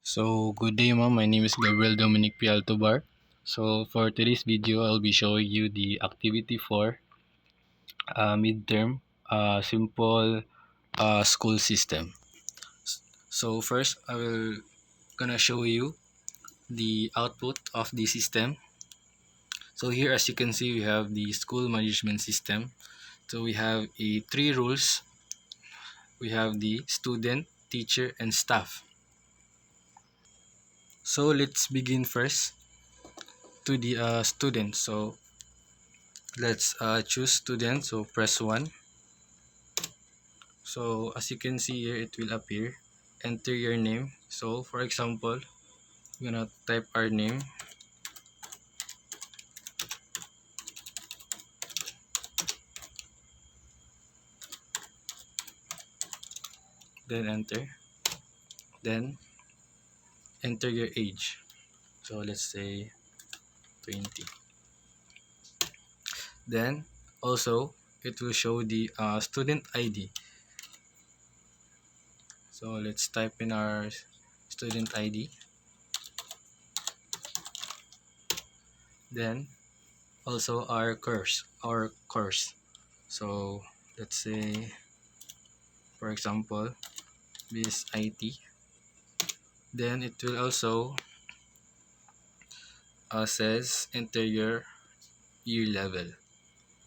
So, good day ma'am. My name is Gabriel Dominic Pialtobar. So, for today's video, I'll be showing you the activity for midterm simple school system. So, first, I will gonna show you the output of the system. So, here as you can see, we have the school management system. So, we have three rules. We have the student, teacher, and staff. So, let's begin first to the student. So, let's choose student. So press 1. So as you can see here, it will appear. Enter your name. So for example, we're gonna type our name. Then enter. Then enter your age. So let's say 20. Then also it will show the student ID. So let's type in our student ID. Then also our course. So let's say for example this IT. Then it will also says enter your year level.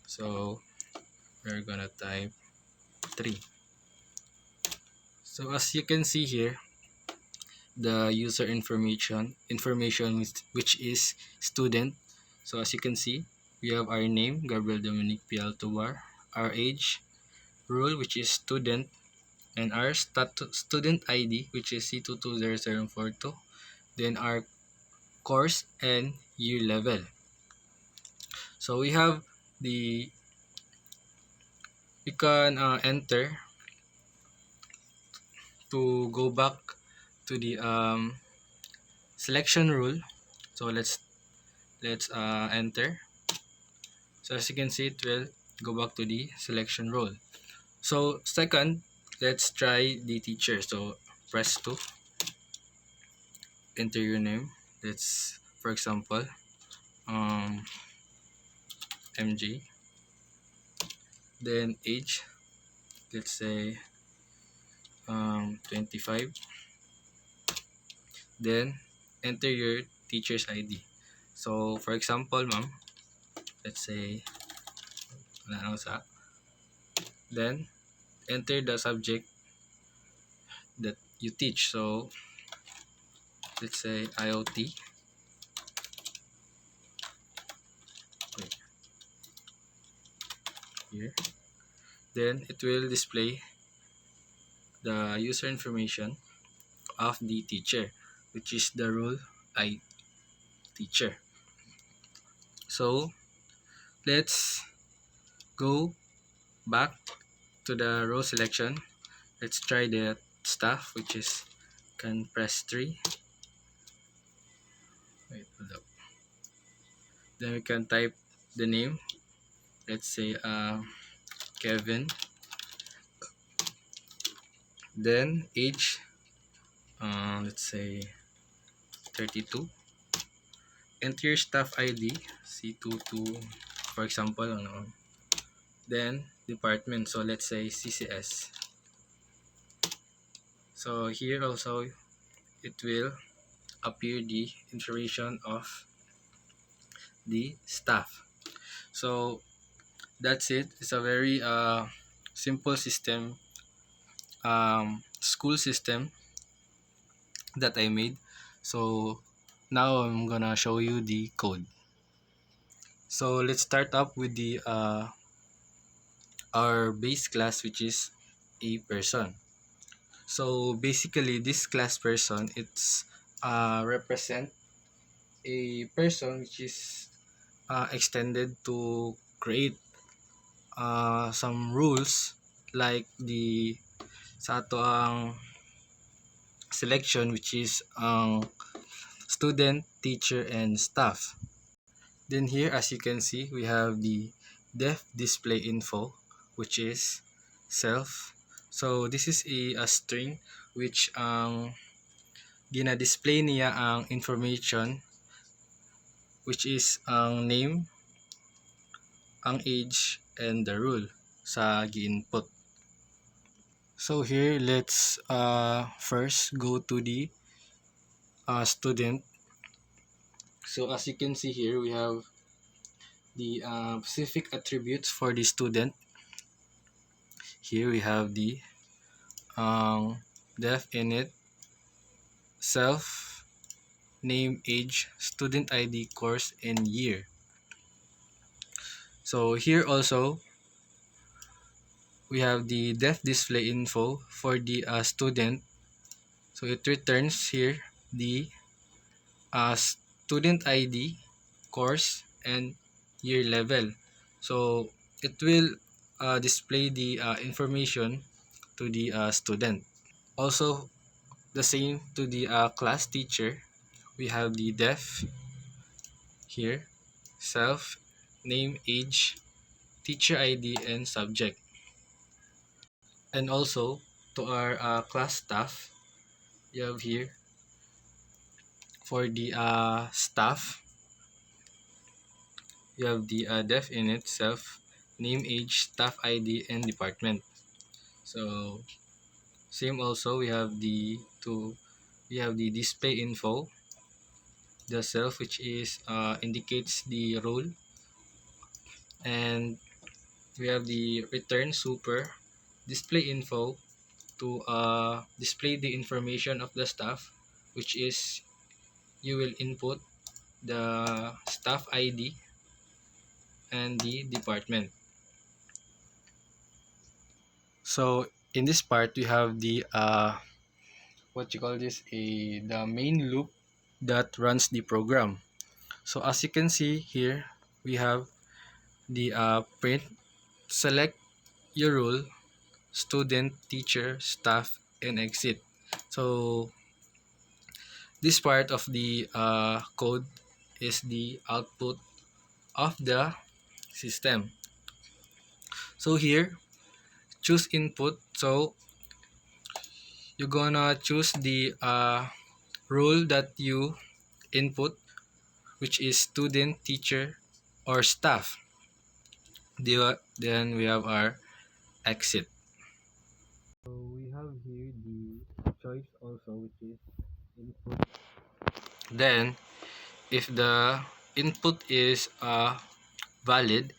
So we're gonna type 3. So as you can see here, the user information which is student. So as you can see, we have our name Gabriel Dominic Pialtobar, our age, role which is student, and our student ID which is C220742, then our course and year level. So we have the we can enter to go back to the selection rule. So let's enter. So as you can see, it will go back to the selection rule. So second, let's try the teacher. So press 2, enter your name. Let's for example MJ. Then age, let's say 25. Then enter your teacher's ID. So for example ma'am, let's say wala na sa. Then enter the subject that you teach. So let's say IoT. Wait, here. Then it will display the user information of the teacher, which is the role I teacher. So let's go back to the role selection. Let's try the staff, which is can press 3. Wait, hold up. Then we can type the name. Let's say Kevin. Then age, let's say 32. Enter your staff ID C22, for example. Then department. So let's say CCS. So here also it will appear the information of the staff. So that's it. It's a very simple system, school system that I made. So now I'm gonna show you the code. So let's start up with the our base class, which is a person. So basically this class person, it's represent a person which is extended to create some rules like the sa ato ang selection, which is ang student, teacher, and staff. Then here as you can see, we have the def display info, which is self. So this is a string which gina-display niya ang information which is ang name, ang age, and the rule sa gi-input. So here, let's first go to the student. So as you can see here, we have the specific attributes for the student. Here we have the def init, self, name, age, student ID, course, and year. So here also we have the def display info for the student. So it returns here the student ID, course, and year level. So it will display the information to the student. Also, the same to the class teacher. We have the def here, self, name, age, teacher ID, and subject. And also to our class staff, you have here for the staff, you have the def init, self, name, age, staff ID, and department. So same also, we have the display info, the self, which is indicates the role, and we have the return super display info to display the information of the staff, which is you will input the staff ID and the department. So in this part, we have the what you call this, the main loop that runs the program. So as you can see here, we have the print, select your role, student, teacher, staff, and exit. So this part of the code is the output of the system. So here, choose input. So you're gonna choose the role that you input, which is student, teacher, or staff. Then we have our exit. So we have here the choice also, which is input. Then if the input is invalid,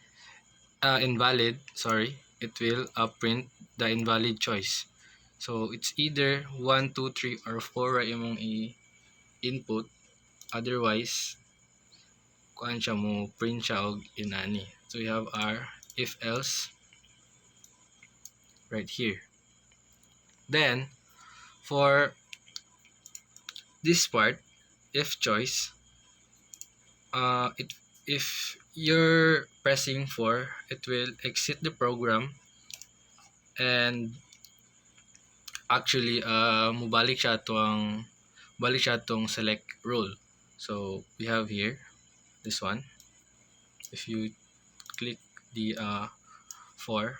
sorry, it will print the invalid choice. So it's either 1, 2, 3, or 4 ra imong i-input. Otherwise, kuan siya mo print siya og inani. So we have our if else right here. Then for this part, if choice, if you're pressing 4, it will exit the program and actually balik siya tong select role. So we have here this one. If you click the 4,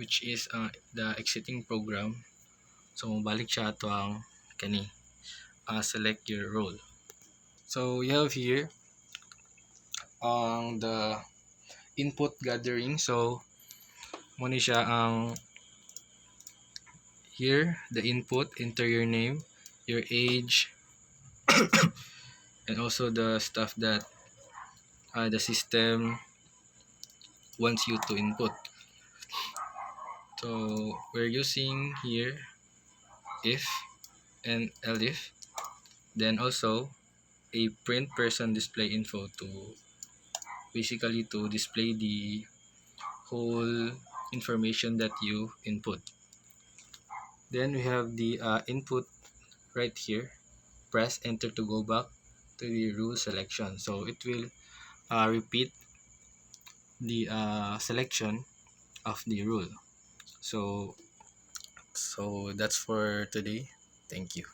which is the exiting program, so mubalik siya to ang kani select your role. So we have here the input gathering. So muna siya ang here, the input, enter your name, your age, and also the stuff that the system wants you to input. So we're using here if and elif, then also a print person display info to basically to display the whole information that you input. Then we have the input right here. Press enter to go back to the rule selection. So it will repeat the selection of the rule. So that's for today. Thank you.